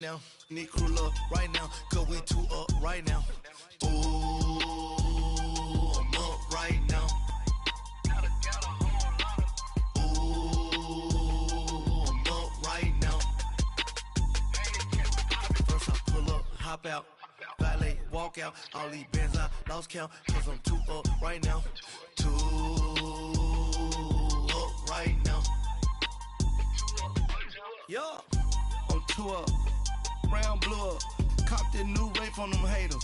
Now, need crew up right now, cause we two up right now. Ooh, I'm up right now. Ooh, I'm up right now. First I pull up, hop out, valet, walk out. All these bands I lost count, cause I'm two up right now. Two up right now. Yeah, I'm two up. Brown blew up. Copped that new rape on them haters.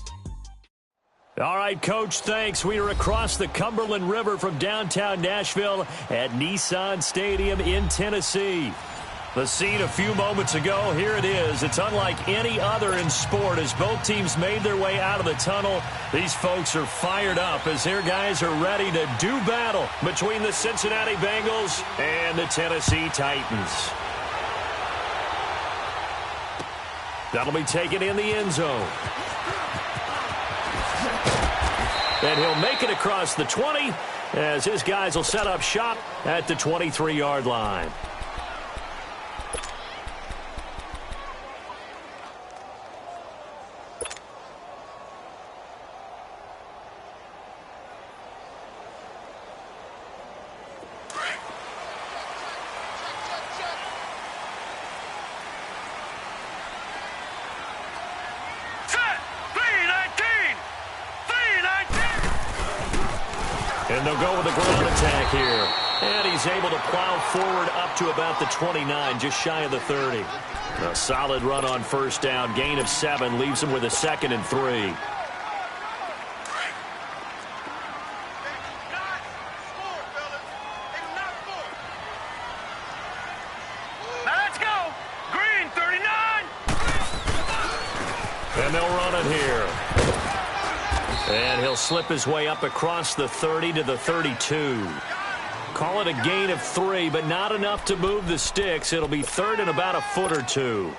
All right, Coach, thanks. We are across the Cumberland River from downtown Nashville at Nissan Stadium in Tennessee. The scene a few moments ago, here it is. It's unlike any other in sport as both teams made their way out of the tunnel. These folks are fired up as their guys are ready to do battle between the Cincinnati Bengals and the Tennessee Titans. That'll be taken in the end zone. And he'll make it across the 20 as his guys will set up shop at the 23-yard line. And they'll go with a ground attack here. And he's able to plow forward up to about the 29, just shy of the 30. A solid run on first down. Gain of 7 leaves him with a 2nd and 3. Let's go. Green, 39. And they'll run it here. And he'll slip his way up across the 30 to the 32. Call it a gain of 3, but not enough to move the sticks. It'll be 3rd and about a foot or 2.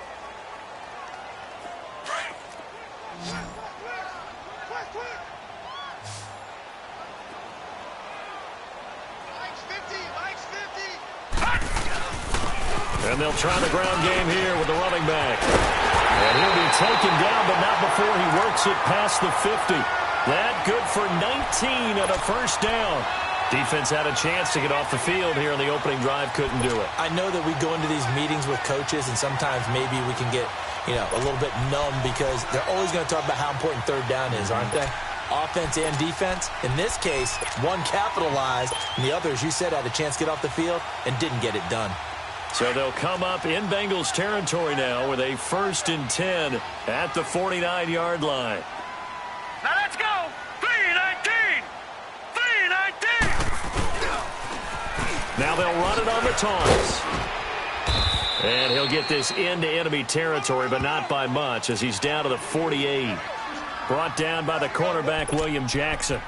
And they'll try the ground game here with the running back. And he'll be taken down, but not before he works it past the 50. That good for 19 and a first down. Defense had a chance to get off the field here in the opening drive, couldn't do it. I know that we go into these meetings with coaches, and sometimes maybe we can get, a little bit numb because they're always going to talk about how important third down is, aren't they? Offense and defense. In this case, one capitalized, and the other, as you said, had a chance to get off the field and didn't get it done. So they'll come up in Bengals territory now with a 1st and 10 at the 49-yard line. Now let's go. 3-19. 3-19. Now they'll run it on the taunts. And he'll get this into enemy territory, but not by much as he's down to the 48. Brought down by the cornerback, William Jackson.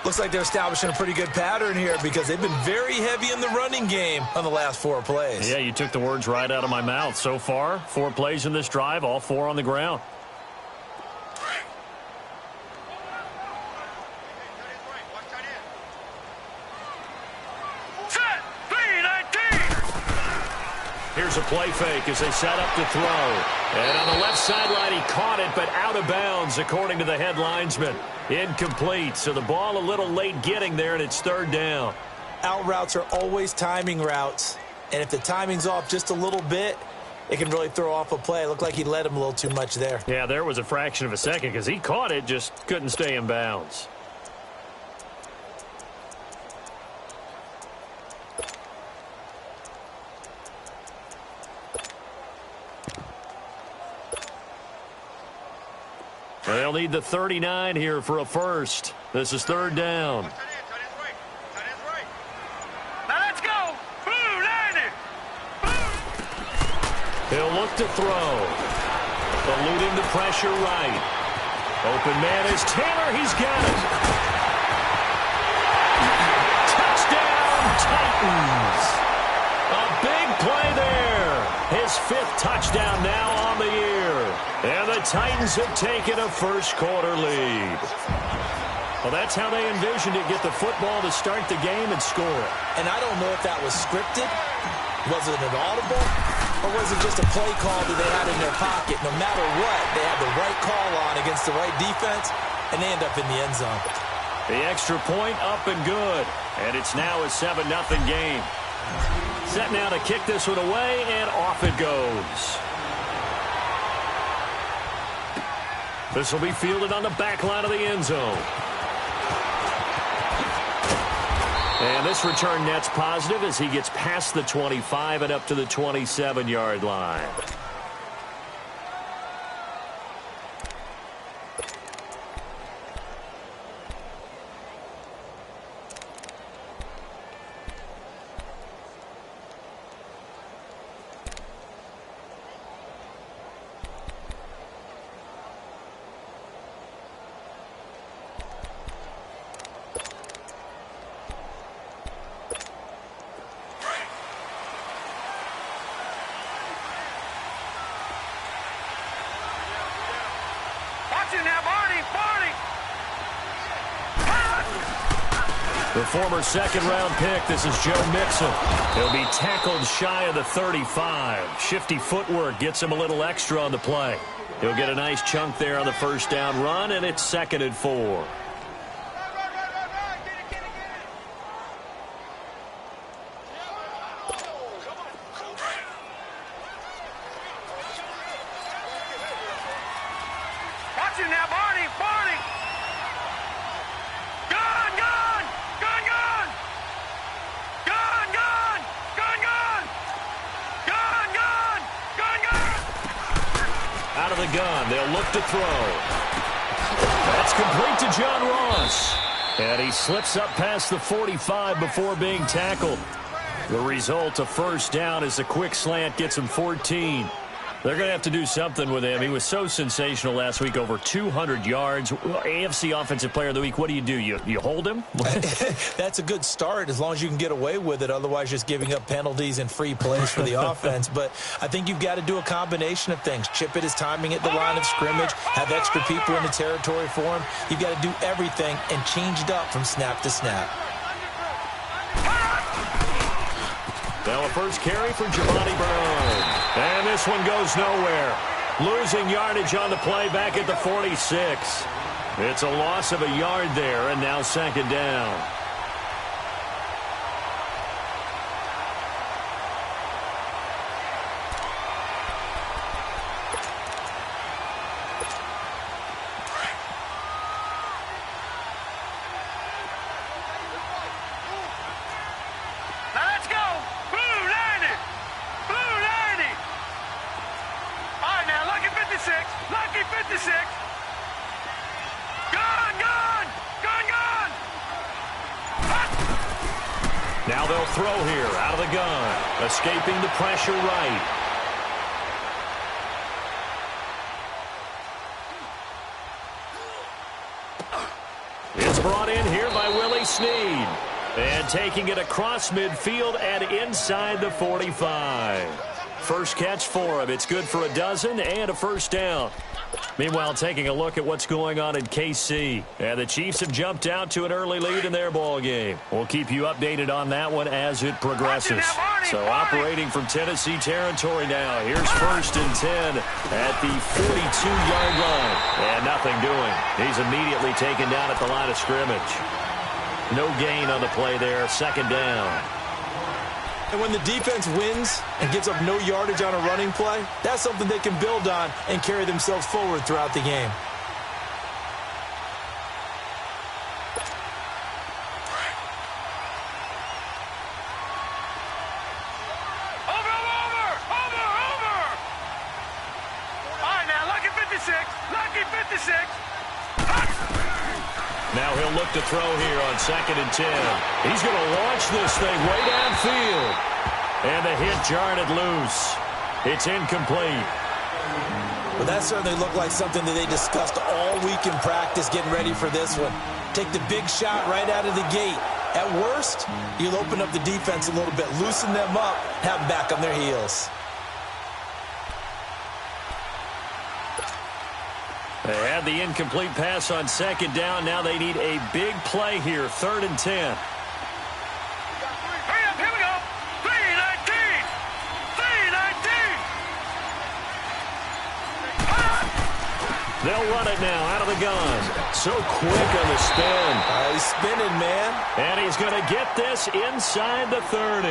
Looks like they're establishing a pretty good pattern here because they've been very heavy in the running game on the last 4 plays. Yeah, you took the words right out of my mouth. So far, 4 plays in this drive, all 4 on the ground. Here's a play fake as they set up to throw. And on the left sideline, he caught it, but out of bounds, according to the head linesman. Incomplete, so the ball a little late getting there, and it's 3rd down. Out routes are always timing routes, and if the timing's off just a little bit, it can really throw off a play. It looked like he led him a little too much there. Yeah, there was a fraction of a second because he caught it, just couldn't stay in bounds. They'll need the 39 here for a first. This is 3rd down. Now let's go. Boom, 90. He'll look to throw. Eluding the pressure right. Open man is Taylor. He's got it. Touchdown, Titans. A big play there. His 5th touchdown now on the year. And the Titans have taken a first-quarter lead. Well, that's how they envisioned it, get the football to start the game and score. And I don't know if that was scripted. Was it an audible? or was it just a play call that they had in their pocket? No matter what, they had the right call on against the right defense, and they end up in the end zone. The extra point up and good, and it's now a 7-0 game. Set now to kick this one away, and off it goes. This will be fielded on the back line of the end zone. And this return net's positive as he gets past the 25 and up to the 27-yard line. The former second-round pick, this is Joe Mixon. He'll be tackled shy of the 35. Shifty footwork gets him a little extra on the play. He'll get a nice chunk there on the first down run, and it's 2nd and 4. Out of the gun, they'll look to throw. That's complete to John Ross. And he slips up past the 45 before being tackled. The result, a first down as a quick slant gets him 14. They're going to have to do something with him. He was so sensational last week, over 200 yards. AFC Offensive Player of the Week, what do? You hold him? That's a good start as long as you can get away with it. Otherwise, just giving up penalties and free plays for the offense. But I think you've got to do a combination of things. Chip it his timing at the line of scrimmage, have extra people in the territory for him. You've got to do everything and change it up from snap to snap. Now a first carry for Giovanni Brown. And this one goes nowhere. Losing yardage on the play back at the 46. It's a loss of a yard there, and now 2nd down. Now they'll throw here out of the gun. Escaping the pressure right. It's brought in here by Willie Snead. And taking it across midfield and inside the 45. First catch for him. It's good for a dozen and a first down. Meanwhile, taking a look at what's going on in KC. And the Chiefs have jumped out to an early lead in their ball game. We'll keep you updated on that one as it progresses. So operating from Tennessee territory now. Here's 1st and 10 at the 42-yard line. And nothing doing. He's immediately taken down at the line of scrimmage. No gain on the play there. 2nd down. And when the defense wins and gives up no yardage on a running play, that's something they can build on and carry themselves forward throughout the game. Over! All right, now, lucky 56. Now he'll look to throw here on 2nd and 10. He's going to launch this thing way downfield. And the hit jarred it loose. It's incomplete. Well, that certainly looked like something that they discussed all week in practice getting ready for this one. Take the big shot right out of the gate. At worst, you'll open up the defense a little bit, loosen them up, have them back on their heels. They had the incomplete pass on 2nd down. Now they need a big play here. 3rd and 10. Hurry up, here we go. 3-19. They'll run it now out of the gun. So quick on the spin. He's spinning, man. And he's going to get this inside the 30.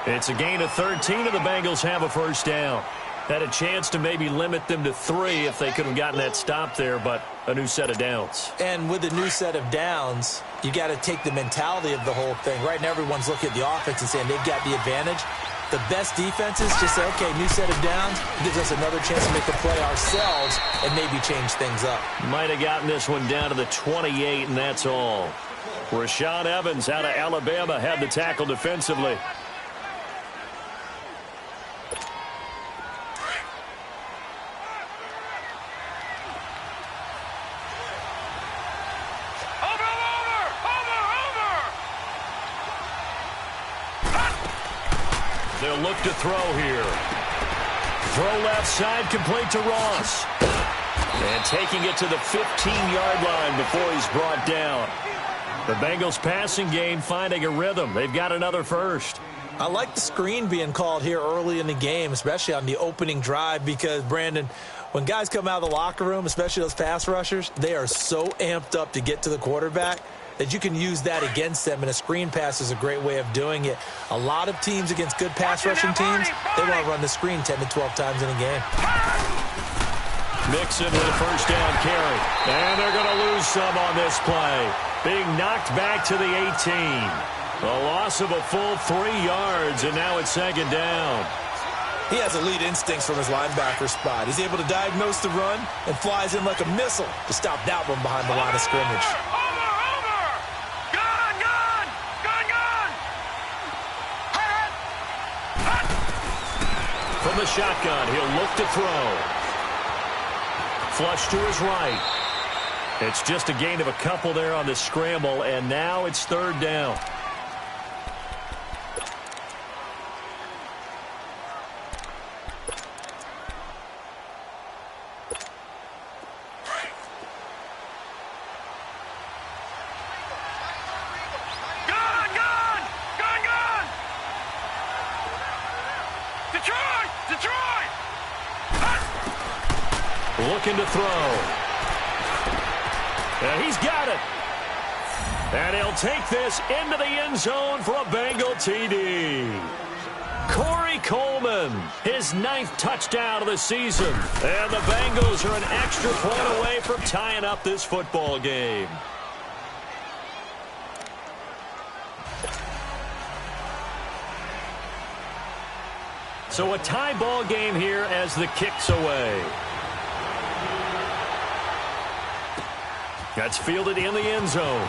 It's a gain of 13, and the Bengals have a first down. Had a chance to maybe limit them to 3 if they could have gotten that stop there, but a new set of downs. And with a new set of downs, you got to take the mentality of the whole thing. Right now, everyone's looking at the offense and saying they've got the advantage. The best defenses just say, okay, new set of downs, gives us another chance to make the play ourselves and maybe change things up. Might have gotten this one down to the 28, and that's all. Rashaan Evans out of Alabama had the tackle defensively. They'll look to throw here. Throw left side, complete to Ross. And taking it to the 15-yard line before he's brought down. The Bengals passing game finding a rhythm. They've got another first. I like the screen being called here early in the game, especially on the opening drive, because, Brandon, when guys come out of the locker room, especially those pass rushers, they are so amped up to get to the quarterback that you can use that against them, and a screen pass is a great way of doing it. A lot of teams against good pass rushing teams, they want to run the screen 10 to 12 times in a game. Mixon with a first down carry. And they're going to lose some on this play. Being knocked back to the 18. A loss of a full 3 yards, and now it's second down. He has elite instincts from his linebacker spot. He's able to diagnose the run and flies in like a missile to stop that one behind the line of scrimmage. From the shotgun, he'll look to throw. Flush to his right. It's just a gain of a couple there on the scramble, and now it's third down. Looking to throw. And he's got it. And he'll take this into the end zone for a Bengal TD. Corey Coleman, his 9th touchdown of the season. And the Bengals are an extra point away from tying up this football game. So a tie ball game here as the kick's away. That's fielded in the end zone.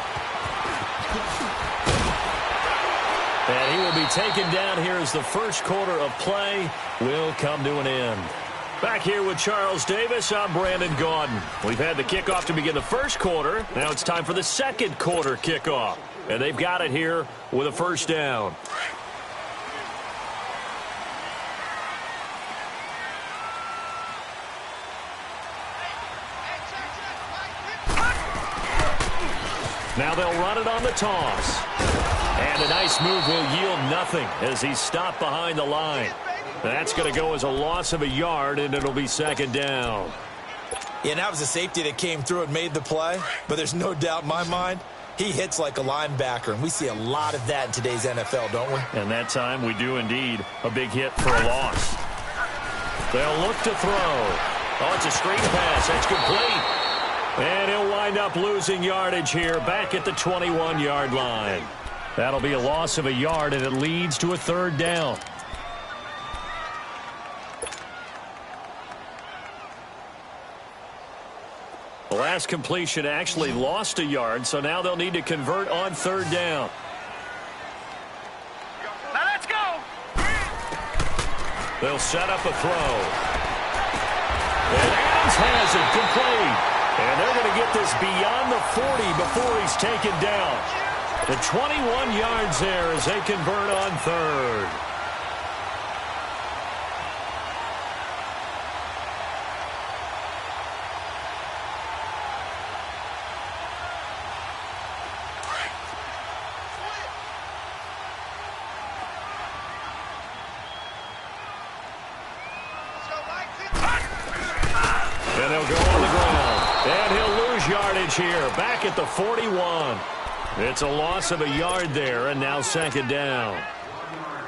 And he will be taken down here as the first quarter of play will come to an end. Back here with Charles Davis, I'm Brandon Gaudin. We've had the kickoff to begin the first quarter. Now it's time for the second quarter kickoff. And they've got it here with a first down. Now they'll run it on the toss. And a nice move will yield nothing as he's stopped behind the line. That's going to go as a loss of a yard, and it'll be second down. Yeah, and that was a safety that came through and made the play. But there's no doubt in my mind, he hits like a linebacker. And we see a lot of that in today's NFL, don't we? And that time we do indeed. A big hit for a loss. They'll look to throw. Oh, it's a screen pass. That's complete. And he'll wind up losing yardage here back at the 21-yard line. That'll be a loss of a yard, and it leads to a third down. The last completion actually lost a yard, so now they'll need to convert on third down. Now let's go. They'll set up a throw. And Adams has it complete. And they're going to get this beyond the 40 before he's taken down. The 21 yards there as they convert on third. And they'll go on the ground. And he'll lose yardage here, back at the 41. It's a loss of a yard there, and now second down.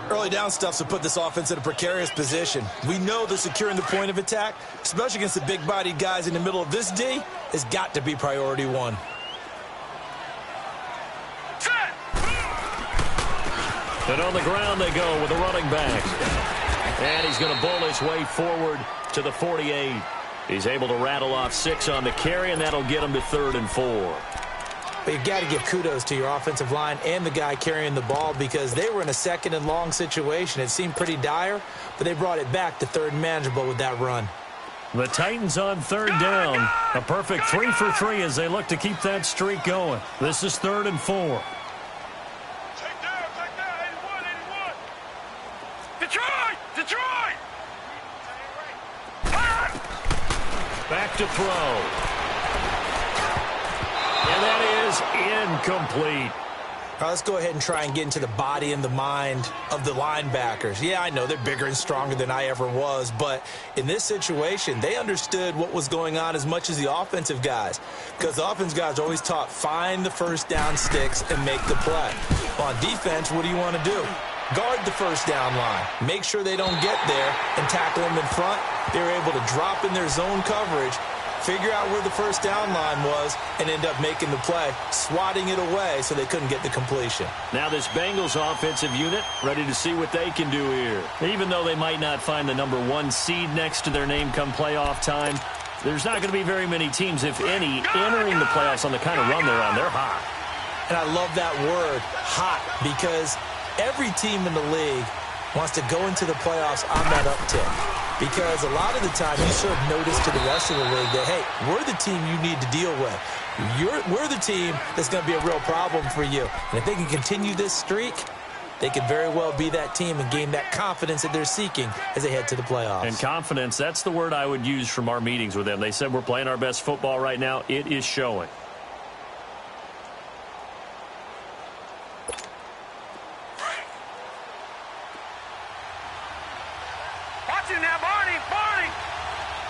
Early down stuff to put this offense in a precarious position. We know that securing the point of attack, especially against the big-bodied guys in the middle of this D, has got to be priority one. And on the ground they go with the running back. And he's going to bull his way forward to the 48. He's able to rattle off 6 on the carry, and that'll get him to 3rd and 4. But you've got to give kudos to your offensive line and the guy carrying the ball because they were in a 2nd and long situation. It seemed pretty dire, but they brought it back to 3rd and manageable with that run. The Titans on 3rd down. A perfect 3 for 3 as they look to keep that streak going. This is 3rd and 4. Take down, 81. Detroit! Back to throw. And that is incomplete. All right, let's go ahead and try and get into the body and the mind of the linebackers. Yeah, I know they're bigger and stronger than I ever was, but in this situation, they understood what was going on as much as the offensive guys, because the offensive guys are always taught, find the first down sticks and make the play. Well, on defense, what do you want to do? Guard the first down line. Make sure they don't get there and tackle them in front. They were able to drop in their zone coverage, figure out where the first down line was, and end up making the play, swatting it away so they couldn't get the completion. Now this Bengals offensive unit ready to see what they can do here. Even though they might not find the number 1 seed next to their name come playoff time, there's not going to be very many teams, if any, entering the playoffs on the kind of run they're on. They're hot. And I love that word, hot, because every team in the league wants to go into the playoffs on that uptick. Because a lot of the time you serve notice to the rest of the league that, hey, we're the team you need to deal with. We're the team that's going to be a real problem for you. And if they can continue this streak, they could very well be that team and gain that confidence that they're seeking as they head to the playoffs. And confidence, that's the word I would use from our meetings with them. They said we're playing our best football right now. It is showing. Now, Barney!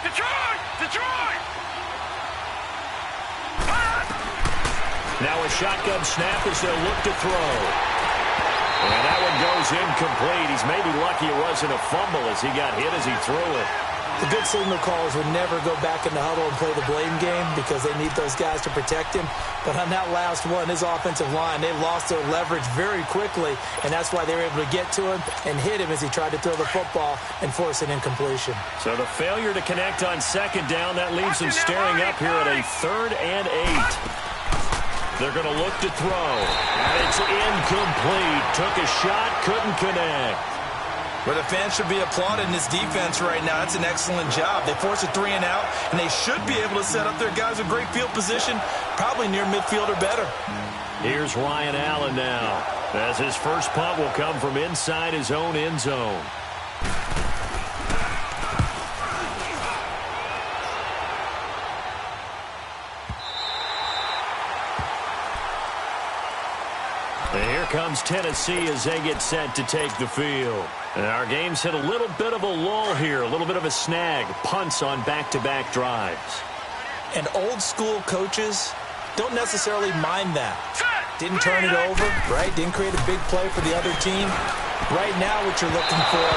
Detroit! Now a shotgun snap as they'll look to throw. And that one goes incomplete. He's maybe lucky it wasn't a fumble as he got hit as he threw it. The good signal callers would never go back in the huddle and play the blame game because they need those guys to protect him. But on that last one, his offensive line, they lost their leverage very quickly, and that's why they were able to get to him and hit him as he tried to throw the football and force an incompletion. So the failure to connect on 2nd down, that leaves them staring up here at a 3rd and 8. They're going to look to throw, and it's incomplete. Took a shot, couldn't connect. But the fans should be applauding this defense right now. That's an excellent job. They force a 3 and out, and they should be able to set up their guys with great field position, probably near midfield or better. Here's Ryan Allen now, as his first punt will come from inside his own end zone. And here comes Tennessee as they get set to take the field. And our game's hit a little bit of a lull here, a little bit of a snag. Punts on back-to-back drives. And old-school coaches don't necessarily mind that. Didn't turn it over, right? Didn't create a big play for the other team. Right now what you're looking for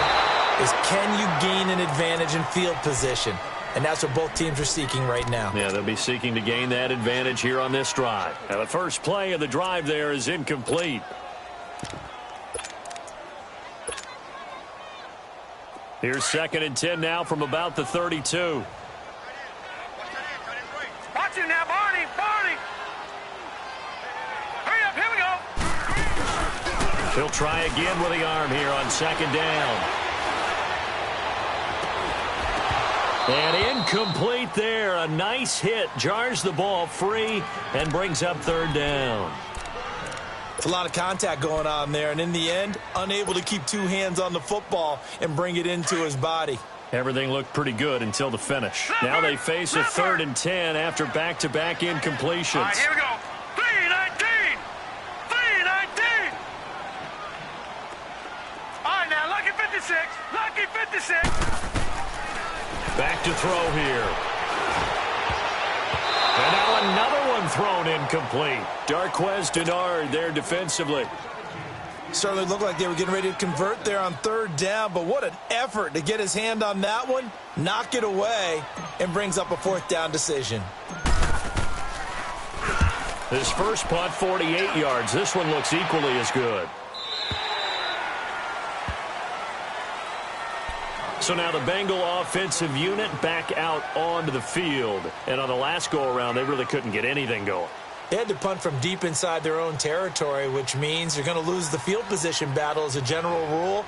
is can you gain an advantage in field position? And that's what both teams are seeking right now. Yeah, they'll be seeking to gain that advantage here on this drive. Now, the first play of the drive there is incomplete. Here's 2nd and 10 now from about the 32. Watch him now, Barney! Hurry up, here we go! He'll try again with the arm here on 2nd down. And incomplete there. A nice hit. Jars the ball free and brings up 3rd down. It's a lot of contact going on there, and in the end, unable to keep 2 hands on the football and bring it into his body. Everything looked pretty good until the finish. Now they face a 3rd and 10 after back-to-back incompletions. All right, here we go. 3-19! All right, now, lucky 56! Back to throw here. and thrown incomplete. Darquez Denard there defensively. Certainly looked like they were getting ready to convert there on third down, but what an effort to get his hand on that one, knock it away, and brings up a fourth down decision. His first punt, 48 yards. This one looks equally as good. So now the Bengal offensive unit back out onto the field. And on the last go-around, they really couldn't get anything going. They had to punt from deep inside their own territory, which means you're going to lose the field position battle as a general rule.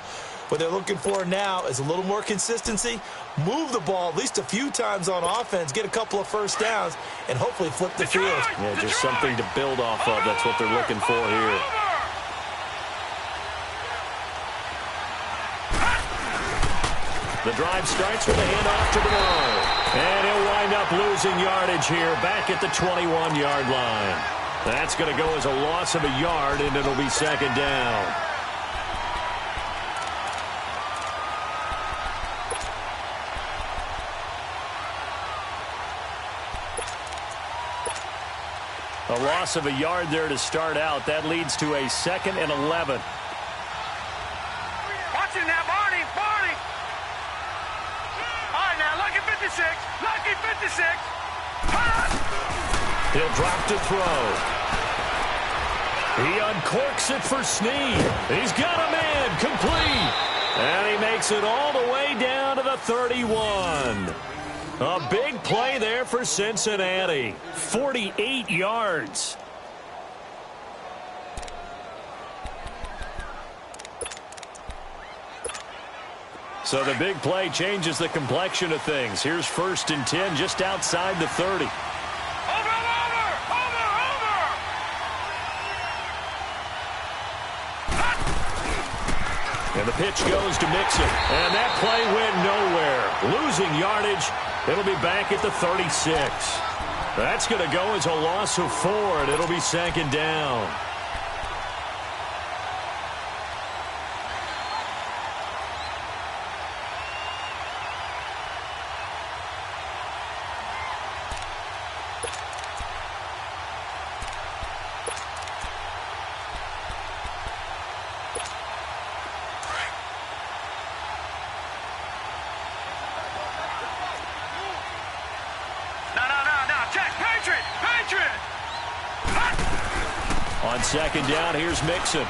What they're looking for now is a little more consistency, move the ball at least a few times on offense, get a couple of first downs, and hopefully flip the field. Yeah, just something to build off of. That's what they're looking for here. The drive starts with a handoff to Monroe. And he'll wind up losing yardage here back at the 21-yard line. That's going to go as a loss of a yard, and it'll be second down. A loss of a yard there to start out. That leads to a 2nd and 11. Watch it now, Barney. All right, now, Lucky 56. Lucky 56. He'll drop to throw. He uncorks it for Snead. He's got a man complete. And he makes it all the way down to the 31. A big play there for Cincinnati. 48 yards. So the big play changes the complexion of things. Here's 1st and 10 just outside the 30. Over. And the pitch goes to Mixon. And that play went nowhere. Losing yardage. It'll be back at the 36. That's going to go as a loss of 4, and it'll be second down. On second down, here's Mixon.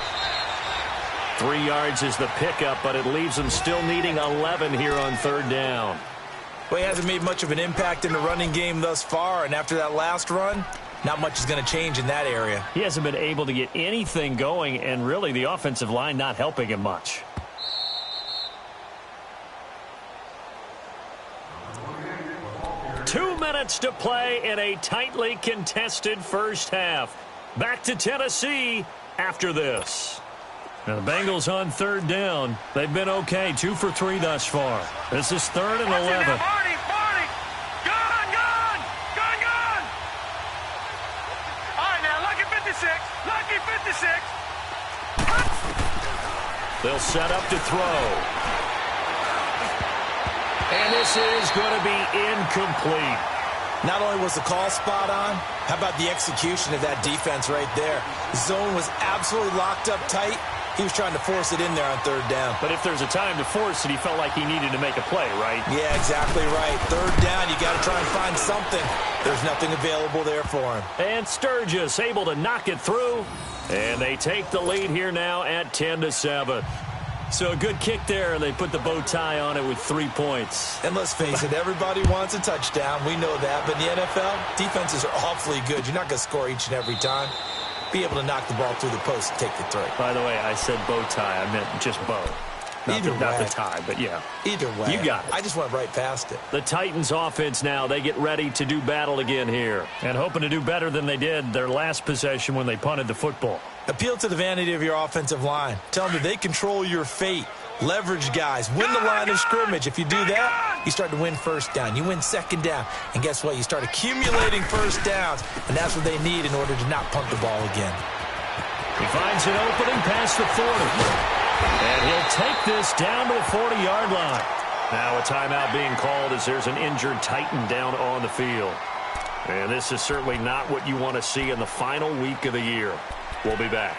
3 yards is the pickup, but it leaves him still needing 11 here on third down. Well, he hasn't made much of an impact in the running game thus far, and after that last run, not much is going to change in that area. He hasn't been able to get anything going, and really the offensive line not helping him much. Two minutes to play in a tightly contested first half. Back to Tennessee after this. Now the Bengals on third down. They've been okay. 2 for 3 thus far. This is 3rd and 11. Barney. Gun. All right, now, Lucky 56. They'll set up to throw. And this is going to be incomplete. Not only was the call spot on, how about the execution of that defense right there? The zone was absolutely locked up tight. He was trying to force it in there on third down. But if there's a time to force it, he felt like he needed to make a play, right? Yeah, exactly right. Third down, you got to try and find something. There's nothing available there for him. And Sturgis able to knock it through. And they take the lead here now at 10-7. So a good kick there, and they put the bow tie on it with 3 points. And let's face it, everybody wants a touchdown. We know that. But in the NFL, defenses are awfully good. You're not going to score each and every time. Be able to knock the ball through the post and take the three. By the way, I said bow tie. I meant just bow. Not the tie, but yeah. Either way. You got it. I just went right past it. The Titans offense now, they get ready to do battle again here. And hoping to do better than they did their last possession when they punted the football. Appeal to the vanity of your offensive line. Tell them that they control your fate. Leverage guys. Win the line of scrimmage. If you do that, you start to win first down. You win second down. And guess what? You start accumulating first downs. And that's what they need in order to not punt the ball again. He finds an opening past the 40. And he'll take this down to the 40-yard line. Now a timeout being called as there's an injured Titan down on the field. And this is certainly not what you want to see in the final week of the year. We'll be back.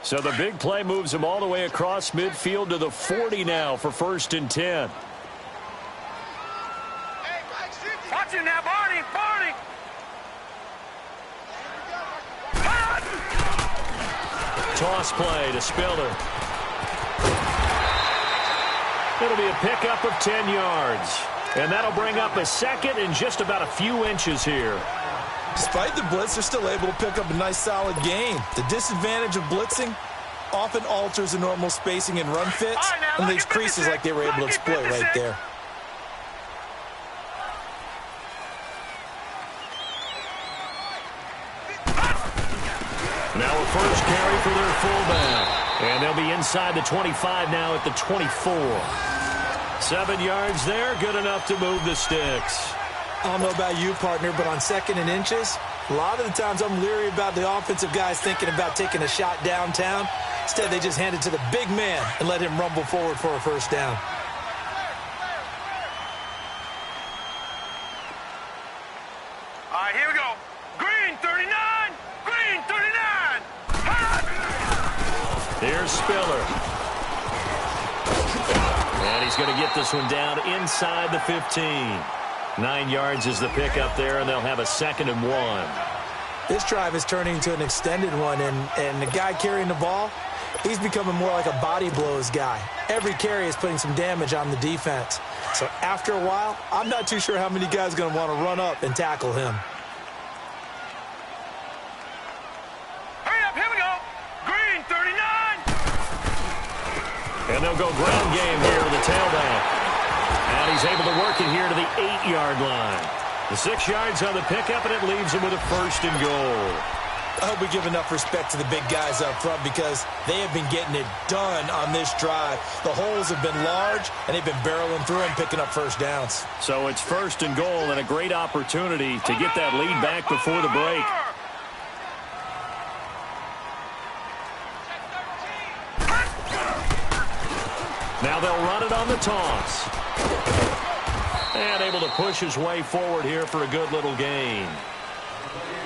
So the big play moves him all the way across midfield to the 40 now for 1st and 10. Watch him now, Barney. Barney. Toss play to Spiller. It'll be a pickup of 10 yards. And that'll bring up a second and just about a few inches here. Despite the blitz, they're still able to pick up a nice, solid gain. The disadvantage of blitzing often alters the normal spacing and run fits and leaves creases like they were able to exploit right there. Now a first carry for their fullback. And they'll be inside the 25 now at the 24. 7 yards there, good enough to move the sticks. I don't know about you, partner, but on 2nd and inches, a lot of the times I'm leery about the offensive guys thinking about taking a shot downtown. Instead, they just hand it to the big man and let him rumble forward for a first down. All right, here we go. Green 39. Green 39. Here's Spiller. And he's going to get this one down inside the 15. 9 yards is the pickup there, and they'll have a 2nd and 1. This drive is turning into an extended one, and the guy carrying the ball, he's becoming more like a body blows guy. Every carry is putting some damage on the defense. So after a while, I'm not too sure how many guys are going to want to run up and tackle him. Hurry up, here we go. Green 39. And they'll go ground game here to the tailback. And he's able to work it here to the 8-yard line. The 6 yards on the pickup, and it leaves him with a 1st and goal. I hope we give enough respect to the big guys up front because they have been getting it done on this drive. The holes have been large, and they've been barreling through and picking up first downs. So it's 1st and goal and a great opportunity to get that lead back before the break. Now they'll run it on the toss. And able to push his way forward here for a good little gain.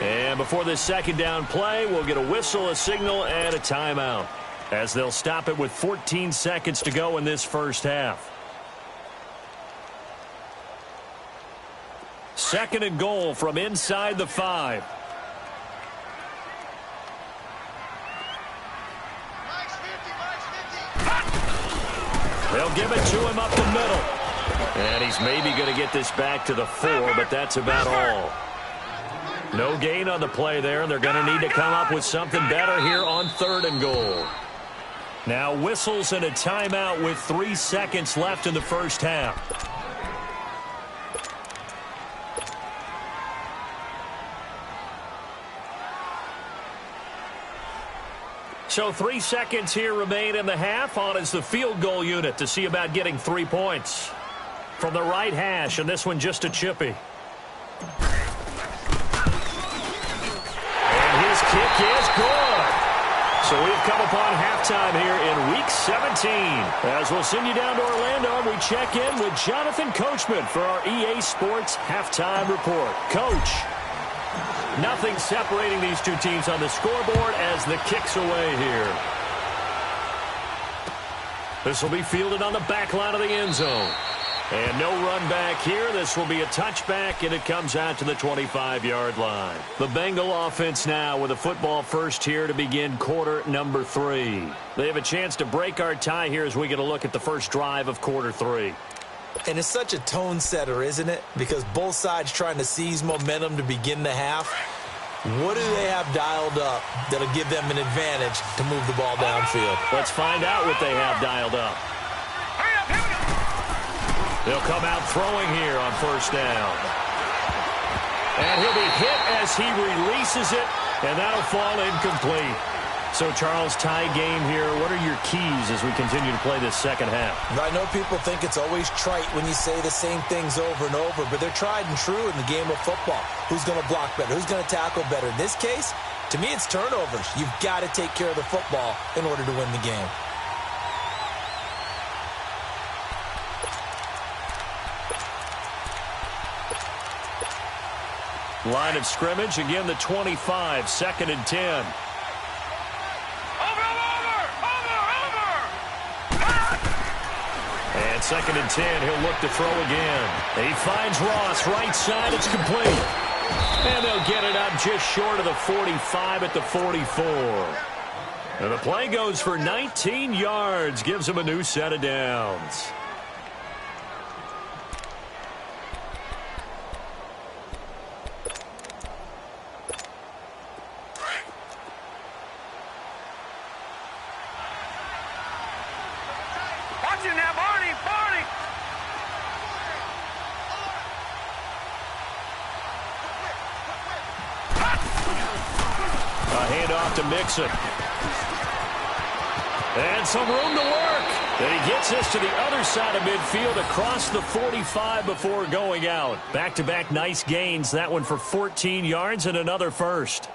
And before this 2nd down play, we'll get a whistle, a signal, and a timeout, as they'll stop it with 14 seconds to go in this first half. 2nd and goal from inside the 5. They'll give it to him up the middle. And he's maybe going to get this back to the 4, but that's about all. No gain on the play there, and they're going to need to come up with something better here on 3rd and goal. Now whistles and a timeout with 3 seconds left in the first half. So 3 seconds here remain in the half. On is the field goal unit to see about getting 3 points. From the right hash, and this one just a chippy. And his kick is good. So we've come upon halftime here in Week 17. As we'll send you down to Orlando, we check in with Jonathan Coachman for our EA Sports Halftime Report. Coach, nothing separating these two teams on the scoreboard as the kick's away here. This will be fielded on the back line of the end zone. And no run back here. This will be a touchback, and it comes out to the 25-yard line. The Bengal offense now with a football first here to begin quarter number 3. They have a chance to break our tie here as we get a look at the first drive of quarter 3. And it's such a tone setter, isn't it? Because both sides trying to seize momentum to begin the half. What do they have dialed up that'll give them an advantage to move the ball downfield? Let's find out what they have dialed up. They'll come out throwing here on first down. And he'll be hit as he releases it, and that'll fall incomplete. So, Charles, tie game here. What are your keys as we continue to play this second half? I know people think it's always trite when you say the same things over and over, but they're tried and true in the game of football. Who's going to block better? Who's going to tackle better? In this case, to me, it's turnovers. You've got to take care of the football in order to win the game. Line of scrimmage, again the 25, 2nd and 10. And 2nd and 10, he'll look to throw again. He finds Ross, right side, it's complete. And they'll get it up just short of the 45 at the 44. And the play goes for 19 yards, gives him a new set of downs. To Mixon. And some room to work. And he gets this to the other side of midfield across the 45 before going out. Back-to-back nice gains. That one for 14 yards and another first.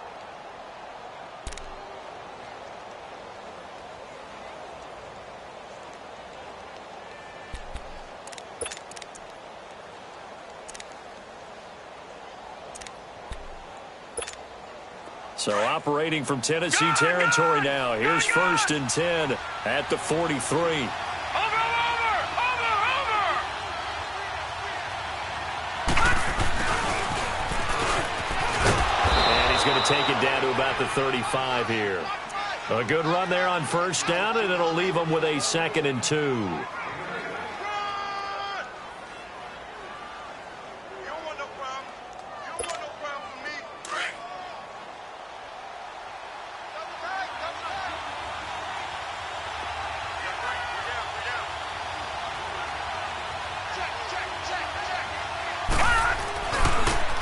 So operating from Tennessee territory now. Here's 1st and 10 at the 43. And he's going to take it down to about the 35 here. A good run there on first down, and it'll leave him with a 2nd and 2.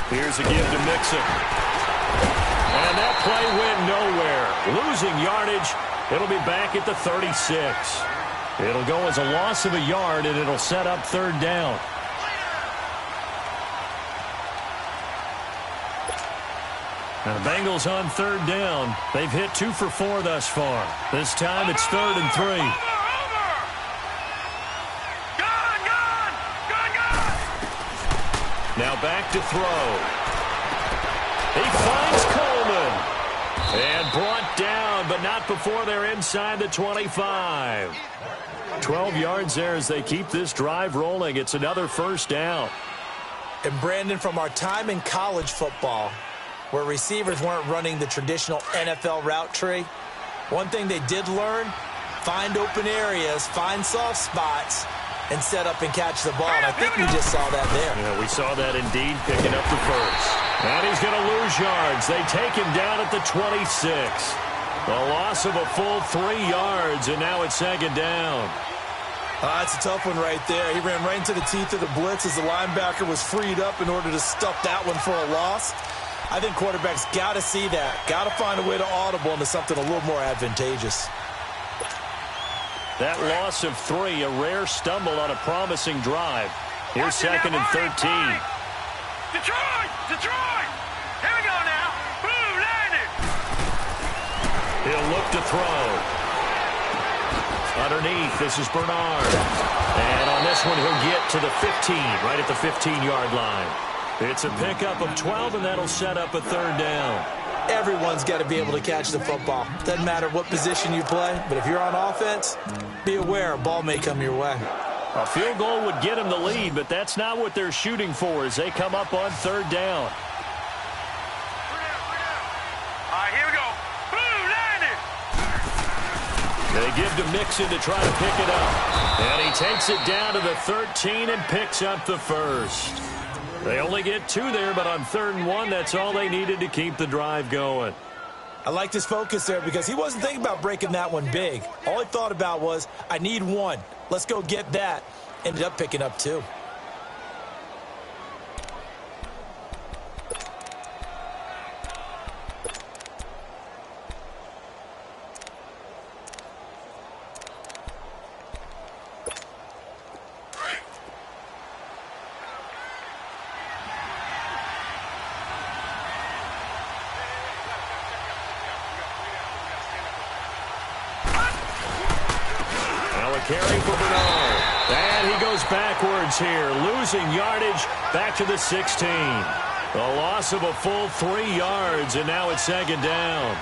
Here's a give to Mixon. And that play went nowhere. Losing yardage. It'll be back at the 36. It'll go as a loss of a yard, and it'll set up 3rd down. Now the Bengals on 3rd down. They've hit 2 for 4 thus far. This time it's 3rd and 3. Now back to throw. He finds Coleman. And brought down, but not before they're inside the 25. 12 yards there as they keep this drive rolling. It's another first down. And Brandon, from our time in college football, where receivers weren't running the traditional NFL route tree, one thing they did learn, find open areas, find soft spots, and set up and catch the ball. And I think we just saw that there. Yeah, we saw that indeed, picking up the first. And he's going to lose yards. They take him down at the 26. A loss of a full 3 yards, and now it's 2nd down. That's a tough one right there. He ran right into the teeth of the blitz as the linebacker was freed up in order to stuff that one for a loss. I think quarterbacks got to see that. Got to find a way to audible into something a little more advantageous. That loss of 3, a rare stumble on a promising drive. Here's 2nd and 13. Detroit! Detroit! Here we go now. Boom, landed. He'll look to throw. Underneath, this is Bernard. And on this one, he'll get to the 15, right at the 15-yard line. It's a pickup of 12, and that'll set up a 3rd down. Everyone's got to be able to catch the football. Doesn't matter what position you play, but if you're on offense, be aware a ball may come your way. A field goal would get them the lead, but that's not what they're shooting for as they come up on third down. All right, here we go. Boom, landed. They give to Mixon to try to pick it up. And he takes it down to the 13 and picks up the first. They only get 2 there, but on 3rd and 1, that's all they needed to keep the drive going. I liked his focus there because he wasn't thinking about breaking that one big. All he thought about was, I need 1. Let's go get that. Ended up picking up 2. Carry for Bernard. And he goes backwards here, losing yardage back to the 16. A loss of a full 3 yards, and now it's 2nd down.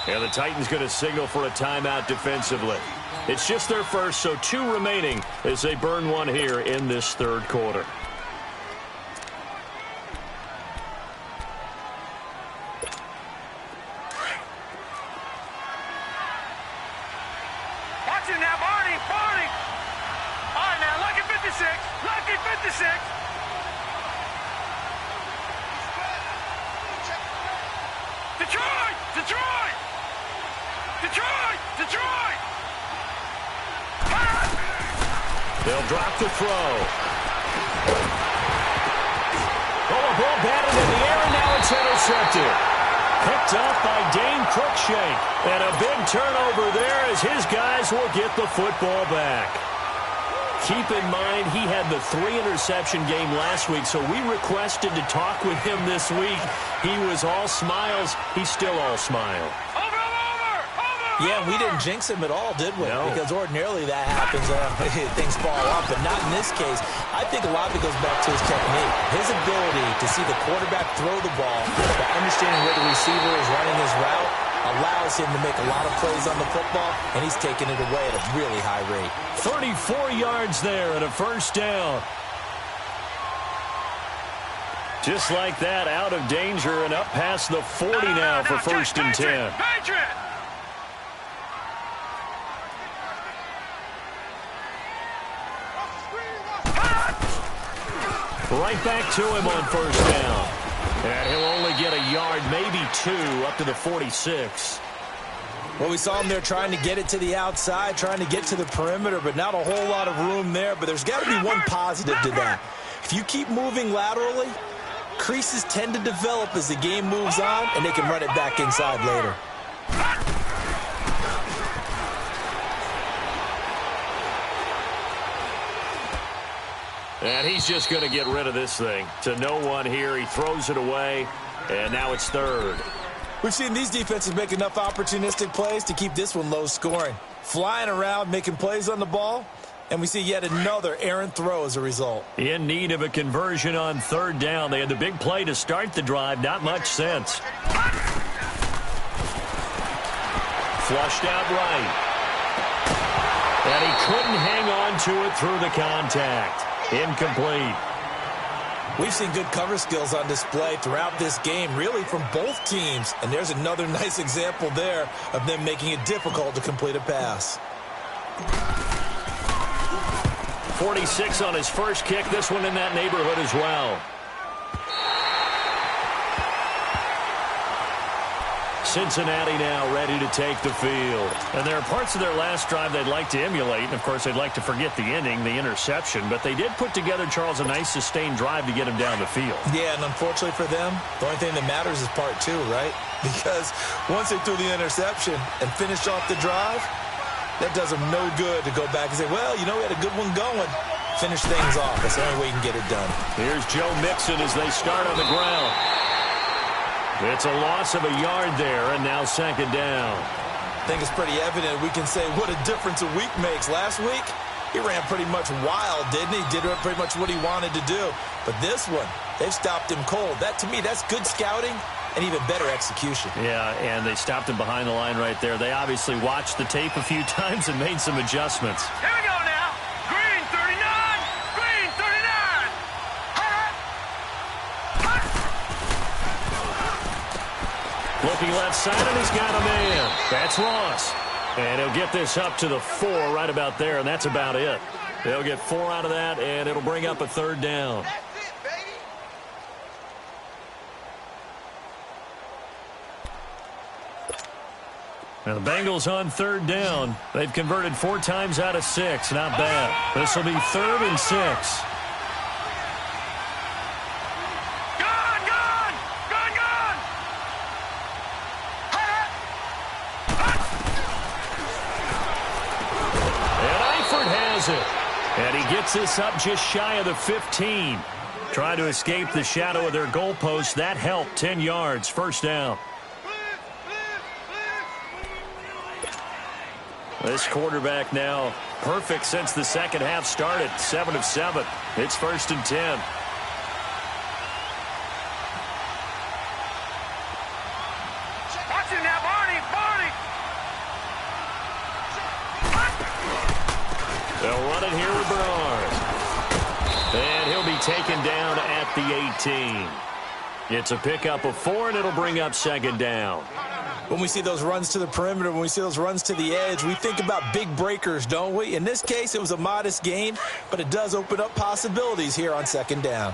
And the Titans going to signal for a timeout defensively. It's just their first, so 2 remaining as they burn 1 here in this 3rd quarter. Watch it now, Barney. All right, now, lucky 56. Lucky 56. Detroit! Detroit! Detroit! Detroit! They'll drop the throw. Oh, a ball batted in the air, and now it's intercepted. Picked up by Dane Cruikshank. And a big turnover there as his guys will get the football back. Keep in mind, he had the 3-interception game last week, so we requested to talk with him this week. He was all smiles. He's still all smile. Yeah, we didn't jinx him at all, did we? No. Because ordinarily that happens. Things fall off, but not in this case. I think a lot of it goes back to his technique. His ability to see the quarterback throw the ball by understanding where the receiver is running his route allows him to make a lot of plays on the football, and he's taking it away at a really high rate. 34 yards there and a first down. Just like that, out of danger and up past the 40 now for 1st and 10. Right back to him on 1st down. And he'll only get a yard, maybe 2, up to the 46. Well, we saw him there trying to get it to the outside, trying to get to the perimeter, but not a whole lot of room there. But there's got to be one positive to that. If you keep moving laterally, creases tend to develop as the game moves on, and they can run it back inside later. And he's just going to get rid of this thing. To no one here. He throws it away, and now it's 3rd. We've seen these defenses make enough opportunistic plays to keep this one low scoring. Flying around, making plays on the ball, and we see yet another errant throw as a result. In need of a conversion on 3rd down. They had the big play to start the drive. Not much sense. Flushed out right. And he couldn't hang on to it through the contact. Incomplete. We've seen good cover skills on display throughout this game, really from both teams. And there's another nice example there of them making it difficult to complete a pass. 46 on his first kick. This one in that neighborhood as well. Cincinnati now ready to take the field. And there are parts of their last drive they'd like to emulate. And, of course, they'd like to forget the ending, the interception. But they did put together, Charles, a nice sustained drive to get him down the field. Yeah, and unfortunately for them, the only thing that matters is part 2, right? Because once they threw the interception and finished off the drive, that does them no good to go back and say, well, you know, we had a good one going. Finish things off. That's the only way you can get it done. Here's Joe Mixon as they start on the ground. It's a loss of a yard there, and now second down. I think it's pretty evident. We can say what a difference a week makes. Last week, he ran pretty much wild, didn't he? Did pretty much what he wanted to do. But this one, they've stopped him cold. That, to me, that's good scouting and even better execution. Yeah, and they stopped him behind the line right there. They obviously watched the tape a few times and made some adjustments. Here we go now. Green 39. Green 39. Looking left side, and he's got a man. That's Ross. And he'll get this up to the 4 right about there, and that's about it. They'll get 4 out of that, and it'll bring up a third down. That's it, baby. Now the Bengals on third down. They've converted 4 times out of 6. Not bad. This will be 3rd and 6. And he gets this up just shy of the 15. Trying to escape the shadow of their goalpost. That helped. 10 yards. First down. This quarterback now perfect since the second half started. 7 of 7. It's 1st and 10. Watch it now, Barney. They'll run it here with Bernard. And he'll be taken down at the 18. It's a pickup of 4, and it'll bring up second down. When we see those runs to the perimeter, when we see those runs to the edge, we think about big breakers, don't we? In this case, it was a modest gain, but it does open up possibilities here on second down.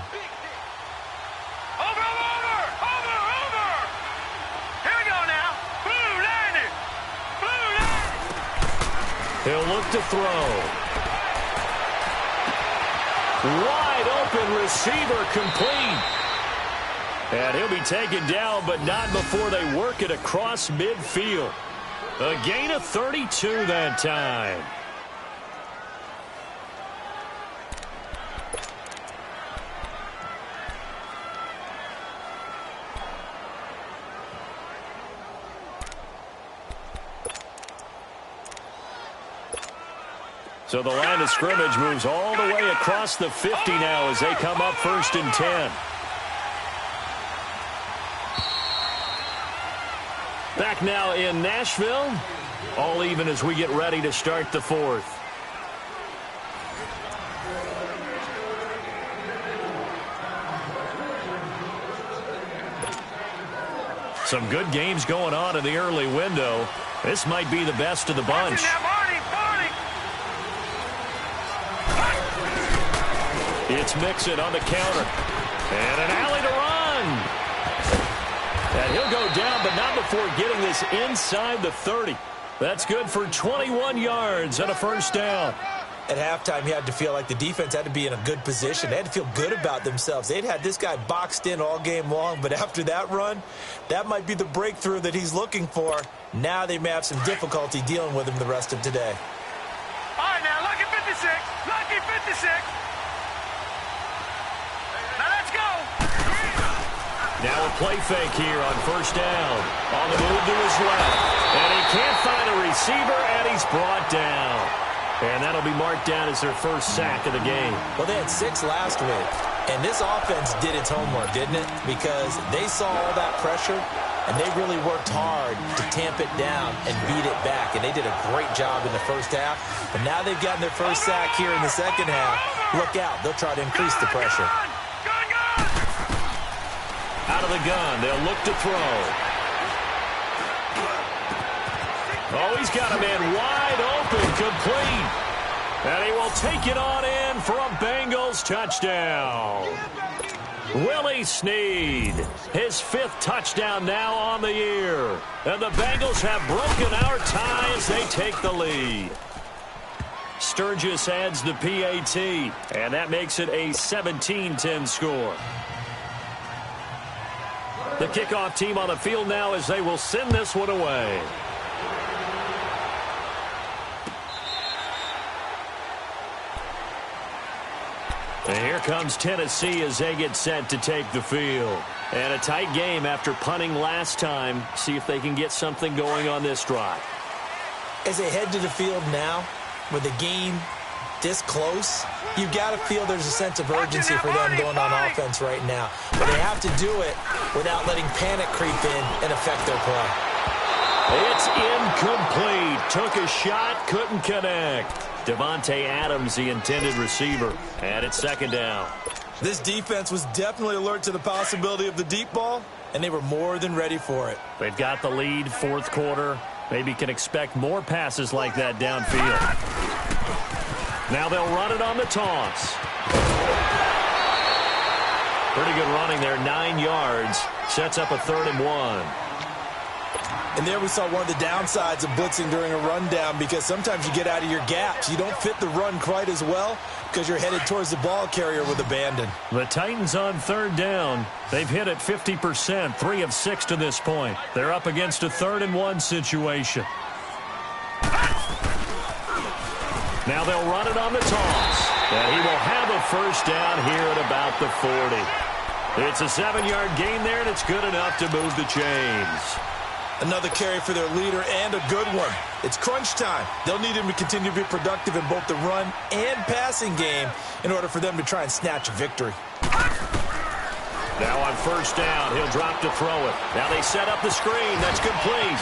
Over. Here we go now. Blue landed. He'll look to throw. Wide open receiver complete. And he'll be taken down, but not before they work it across midfield. A gain of 32 that time. So the line of scrimmage moves all the way across the 50 now as they come up 1st and 10. Back now in Nashville. All even as we get ready to start the 4th. Some good games going on in the early window. This might be the best of the bunch. It's Mixon on the counter. And an alley to run. And he'll go down, but not before getting this inside the 30. That's good for 21 yards and a first down. At halftime, you had to feel like the defense had to be in a good position. They had to feel good about themselves. They'd had this guy boxed in all game long, but after that run, that might be the breakthrough that he's looking for. Now they may have some difficulty dealing with him the rest of today. All right, now, lucky 56. Lucky 56. Now let's go. Now a play fake here on first down. On the move to his left. And he can't find a receiver, and he's brought down. And that'll be marked down as their first sack of the game. Well, they had 6 last week. And this offense did its homework, didn't it? Because they saw all that pressure, and they really worked hard to tamp it down and beat it back. And they did a great job in the first half. But now they've gotten their first sack here in the second half. Look out. They'll try to increase the pressure. Out of the gun. They'll look to throw. Oh, he's got a man wide open, complete. And he will take it on in for a Bengals touchdown. Willie Snead, his 5th touchdown now on the year. And the Bengals have broken our tie as they take the lead. Sturgis adds the PAT, and that makes it a 17-10 score. The kickoff team on the field now as they will send this one away. And here comes Tennessee as they get set to take the field. And a tight game after punting last time. See if they can get something going on this drive. As they head to the field now, with the game this close, you've got to feel there's a sense of urgency for them going on offense right now. But they have to do it without letting panic creep in and affect their play. It's incomplete. Took a shot, couldn't connect. Devontae Adams, the intended receiver. And it's second down. This defense was definitely alert to the possibility of the deep ball, and they were more than ready for it. They've got the lead, fourth quarter. Maybe can expect more passes like that downfield. Now they'll run it on the toss. Pretty good running there, 9 yards. Sets up a 3rd and 1. And there we saw one of the downsides of blitzing during a rundown, because sometimes you get out of your gaps. You don't fit the run quite as well because you're headed towards the ball carrier with abandon. The Titans on 3rd down. They've hit it 50%, 3 of 6 to this point. They're up against a 3rd and 1 situation. Now they'll run it on the toss. And he will have a first down here at about the 40. It's a 7-yard gain there, and it's good enough to move the chains. Another carry for their leader, and a good one. It's crunch time. They'll need him to continue to be productive in both the run and passing game in order for them to try and snatch a victory. Now on first down, he'll drop to throw it. Now they set up the screen. That's complete.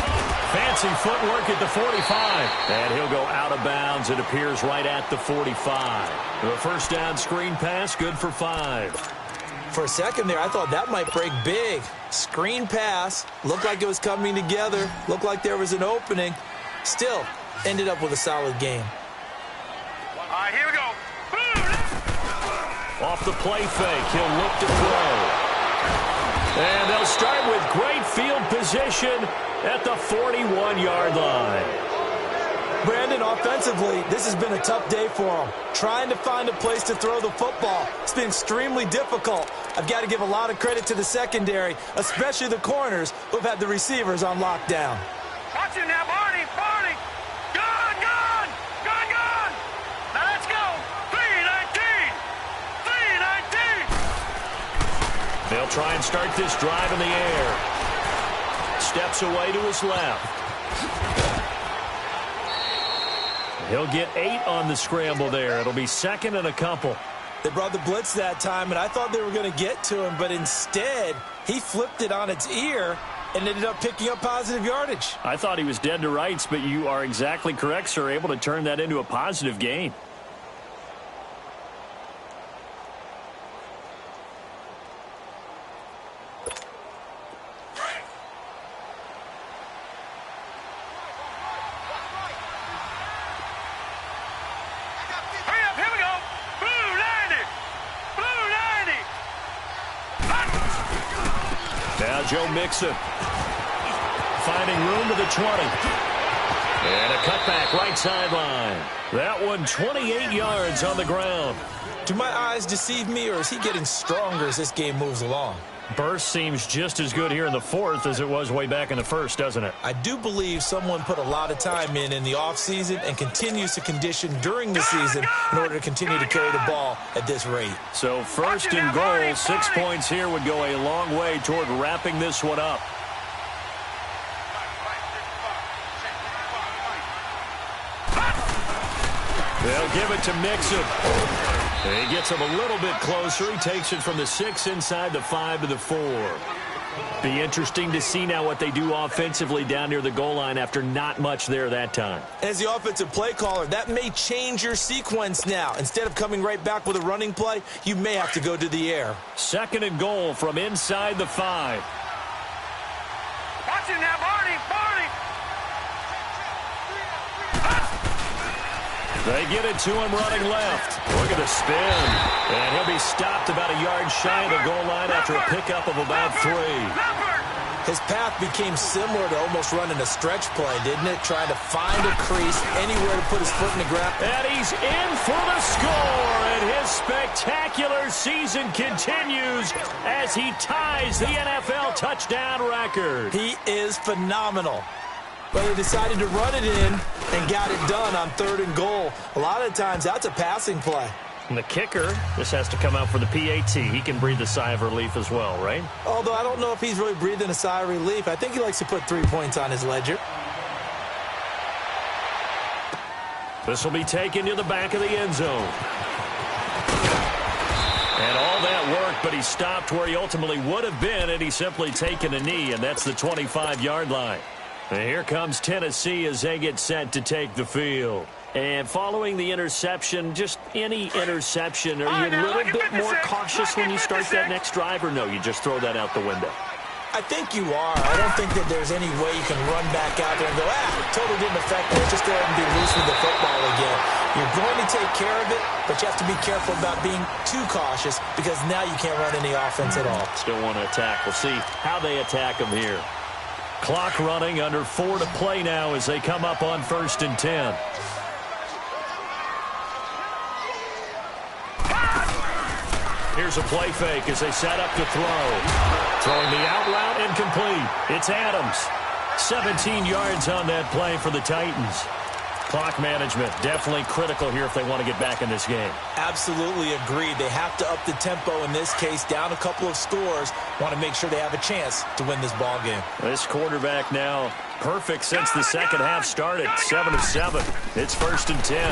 Fancy footwork at the 45. And he'll go out of bounds. It appears right at the 45. The first down screen pass, good for 5. For a second there, I thought that might break big. Screen pass, looked like it was coming together, looked like there was an opening. Still, ended up with a solid game. All right, here we go. Off the play fake, he'll look to throw. And they'll start with great field position at the 41-yard line. Brandon, offensively, this has been a tough day for them. Trying to find a place to throw the football. It's been extremely difficult. I've got to give a lot of credit to the secondary, especially the corners who've had the receivers on lockdown. Watch it now, Barney. Barney. Gone, gone. Gone, gone. Now let's go. 3-19. 3-19. They'll try and start this drive in the air. Steps away to his left. He'll get 8 on the scramble there. It'll be 2nd and a couple. They brought the blitz that time, and I thought they were going to get to him, but instead, he flipped it on its ear and ended up picking up positive yardage. I thought he was dead to rights, but you are exactly correct, sir, able to turn that into a positive gain. Joe Mixon finding room to the 20. And a cutback right sideline. That one 28 yards on the ground. Do my eyes deceive me, or is he getting stronger as this game moves along? Burst seems just as good here in the 4th as it was way back in the 1st, doesn't it? I do believe someone put a lot of time in the offseason and continues to condition during the season in order to continue to carry the ball at this rate. So 1st and goal, 6 points here would go a long way toward wrapping this one up. They'll give it to Mixon. He gets him a little bit closer. He takes it from the 6 inside the 5 to the 4. Be interesting to see now what they do offensively down near the goal line after not much there that time. As the offensive play caller, that may change your sequence now. Instead of coming right back with a running play, you may have to go to the air. 2nd and goal from inside the 5. Watch it now, Barney. Barney. They get it to him running left. Look at the spin. And he'll be stopped about a yard shy of the goal line after a pickup of about 3. His path became similar to almost running a stretch play, didn't it? Trying to find a crease, anywhere to put his foot in the ground. And he's in for the score. And his spectacular season continues as he ties the NFL touchdown record. He is phenomenal. But they decided to run it in and got it done on 3rd and goal. A lot of times, that's a passing play. And the kicker, this has to come out for the PAT. He can breathe a sigh of relief as well, right? Although I don't know if he's really breathing a sigh of relief. I think he likes to put 3 points on his ledger. This will be taken to the back of the end zone. And all that work, but he stopped where he ultimately would have been had he simply taken a knee, and that's the 25-yard line. And here comes Tennessee as they get set to take the field. And following the interception, just any interception, are you a little bit more cautious when you start that next drive, or no, you just throw that out the window? I think you are. I don't think that there's any way you can run back out there and go, total didn't affect me. Just go ahead and be loose with the football again. You're going to take care of it, but you have to be careful about being too cautious because now you can't run any offense at all. Still want to attack. We'll see how they attack them here. Clock running, under 4 to play now as they come up on 1st and 10. Here's a play fake as they set up to throw. Throwing the out route, incomplete. It's Adams. 17 yards on that play for the Titans. Clock management definitely critical here if they want to get back in this game. Absolutely agreed. They have to up the tempo in this case, down a couple of scores. Want to make sure they have a chance to win this ball game. This quarterback now perfect since the second half started. 7 of 7. It's 1st and 10.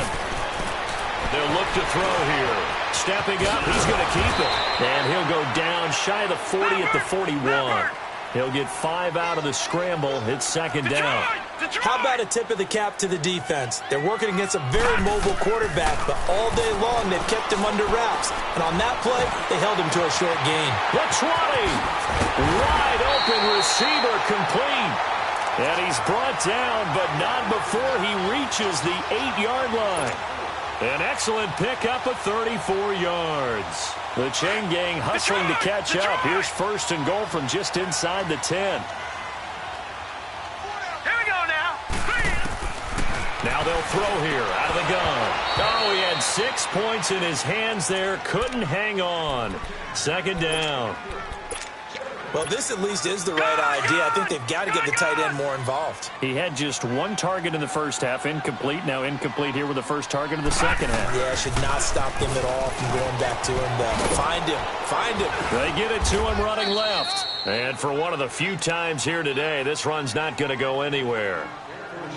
They'll look to throw here. Stepping up, he's going to keep it. And he'll go down shy of the 40 at the 41. He'll get 5 out of the scramble. It's 2nd down. How about a tip of the cap to the defense? They're working against a very mobile quarterback, but all day long they've kept him under wraps. And on that play, they held him to a short gain. The 20. Wide open receiver complete. And he's brought down, but not before he reaches the 8-yard line. An excellent pickup of 34 yards. The chain gang hustling to catch up. Here's 1st and goal from just inside the 10. Here we go now. Now they'll throw here out of the gun. Oh, he had 6 points in his hands there. Couldn't hang on. 2nd down. Well, this at least is the right idea. I think they've got to get the tight end more involved. He had just 1 target in the first half, incomplete. Now incomplete here with the first target of the second half. Yeah, should not stop them at all from going back to him. Find him. They get it to him running left. And for one of the few times here today, this run's not going to go anywhere.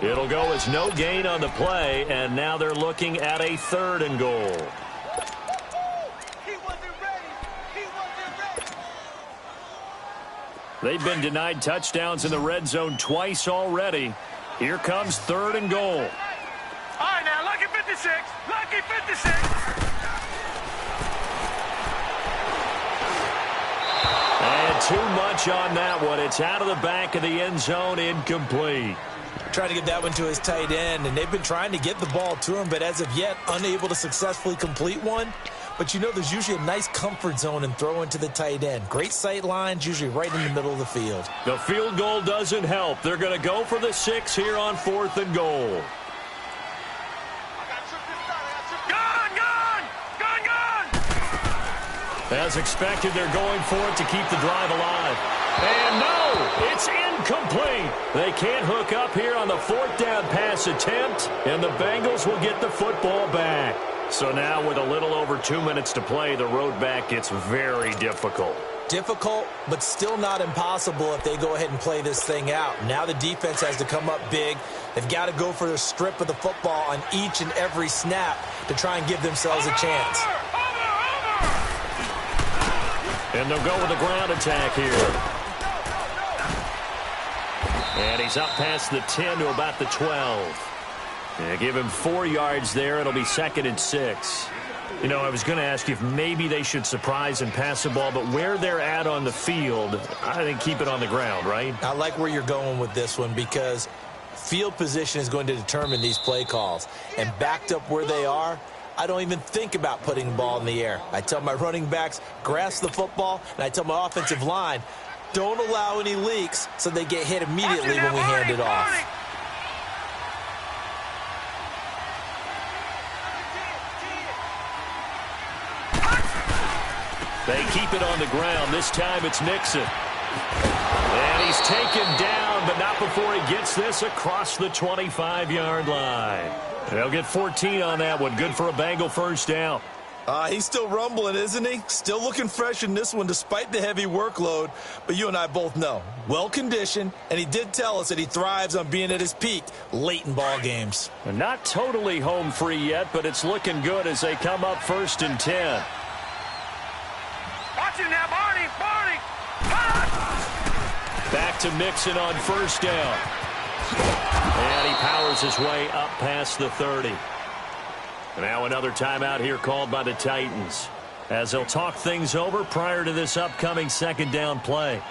It'll go as no gain on the play, and now they're looking at a 3rd and goal. They've been denied touchdowns in the red zone twice already. Here comes 3rd and goal. All right, now, lucky 56. Lucky 56. And too much on that one. It's out of the back of the end zone, incomplete. Trying to get that one to his tight end, and they've been trying to get the ball to him, but as of yet, unable to successfully complete one. But you know there's usually a nice comfort zone in throwing to the tight end. Great sight lines, usually right in the middle of the field. The field goal doesn't help. They're going to go for the 6 here on 4th and goal. As expected, they're going for it to keep the drive alive. And no, it's incomplete. They can't hook up here on the 4th down pass attempt, and the Bengals will get the football back. So now with a little over 2 minutes to play, the road back gets very difficult. Difficult, but still not impossible if they go ahead and play this thing out. Now the defense has to come up big. They've got to go for the strip of the football on each and every snap to try and give themselves a chance. And they'll go with the ground attack here. And he's up past the 10 to about the 12. Yeah, give him 4 yards there. It'll be 2nd and 6. You know, I was going to ask you if maybe they should surprise and pass the ball, but where they're at on the field, I think keep it on the ground, right? I like where you're going with this one because field position is going to determine these play calls. And backed up where they are, I don't even think about putting the ball in the air. I tell my running backs, grasp the football, and I tell my offensive line, don't allow any leaks so they get hit immediately when we hand it off. They keep it on the ground. This time it's Nixon. And he's taken down, but not before he gets this across the 25-yard line. They'll get 14 on that one. Good for a Bengal 1st down. He's still rumbling, isn't he? Still looking fresh in this one despite the heavy workload. But you and I both know, well-conditioned, and he did tell us that he thrives on being at his peak late in ball games. Not totally home free yet, but it's looking good as they come up 1st and 10. Watch it now, Barney. Barney. Back to Mixon on 1st down. And he powers his way up past the 30. Now another timeout here called by the Titans as they'll talk things over prior to this upcoming 2nd down play.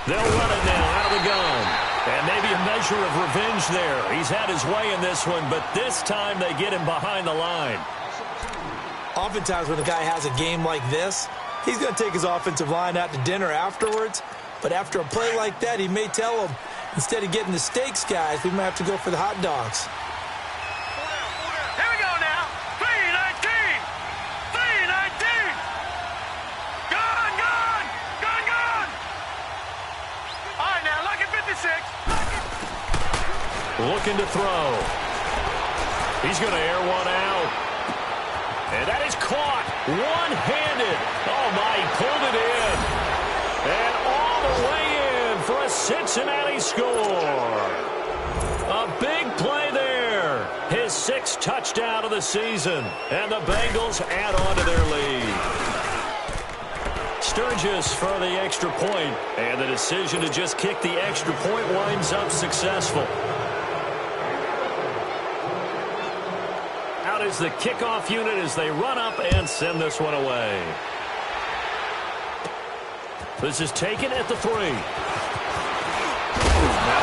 They'll run it now out of the gun. And maybe a measure of revenge there. He's had his way in this one, but this time they get him behind the line. Oftentimes when a guy has a game like this, he's going to take his offensive line out to dinner afterwards. But after a play like that, he may tell them, instead of getting the steaks, guys, we might have to go for the hot dogs. Here we go now. 3-19. 3-19. Gone, gone. Gone, gone. All right, now, look at 56. Looking to throw. He's going to air one out. And that is caught one-handed. Oh, my, he pulled it in. And all the way in for a Cincinnati score. A big play there. His 6th touchdown of the season. And the Bengals add on to their lead. Sturgis for the extra point. And the decision to just kick the extra point winds up successful. Out is the kickoff unit as they run up and send this one away. This is taken at the 3. Now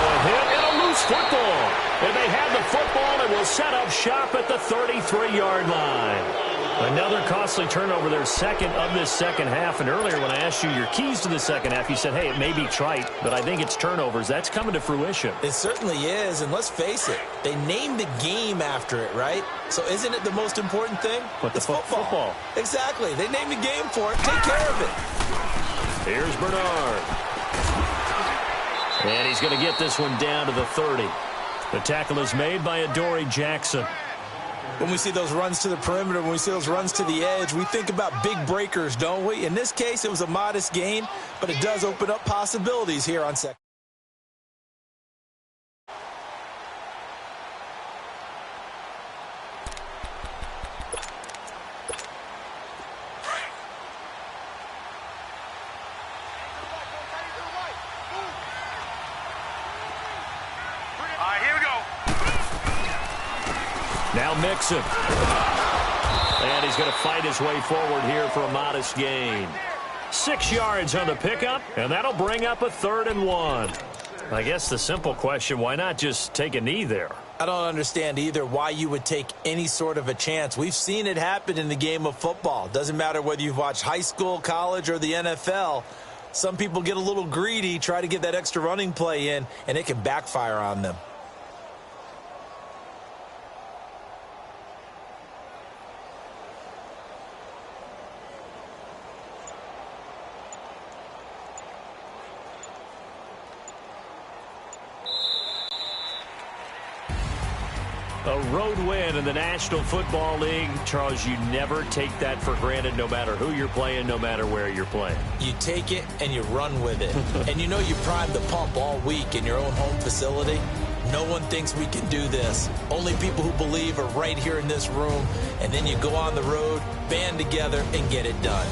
a hit and a loose football. And they have the football and will set up shop at the 33-yard line. Another costly turnover, their 2nd of this 2nd half. And earlier when I asked you your keys to the 2nd half, you said, hey, it may be trite, but I think it's turnovers. That's coming to fruition. It certainly is, and let's face it, they named the game after it, right? So isn't it the most important thing? But it's football. Exactly. They named the game for it. Take care of it. Here's Bernard. And he's going to get this one down to the 30. The tackle is made by Adoree Jackson. When we see those runs to the perimeter, when we see those runs to the edge, we think about big breakers, don't we? In this case, it was a modest gain, but it does open up possibilities here on 2nd. Now Mixon. And he's going to fight his way forward here for a modest gain. 6 yards on the pickup, and that'll bring up a 3rd and 1. I guess the simple question, why not just take a knee there? I don't understand either why you would take any sort of a chance. We've seen it happen in the game of football. Doesn't matter whether you've watched high school, college, or the NFL. Some people get a little greedy, try to get that extra running play in, and it can backfire on them. A road win in the National Football League. Charles, you never take that for granted no matter who you're playing, no matter where you're playing. You take it and you run with it. And you know you primed the pump all week in your own home facility. No one thinks we can do this. Only people who believe are right here in this room. And then you go on the road, band together, and get it done.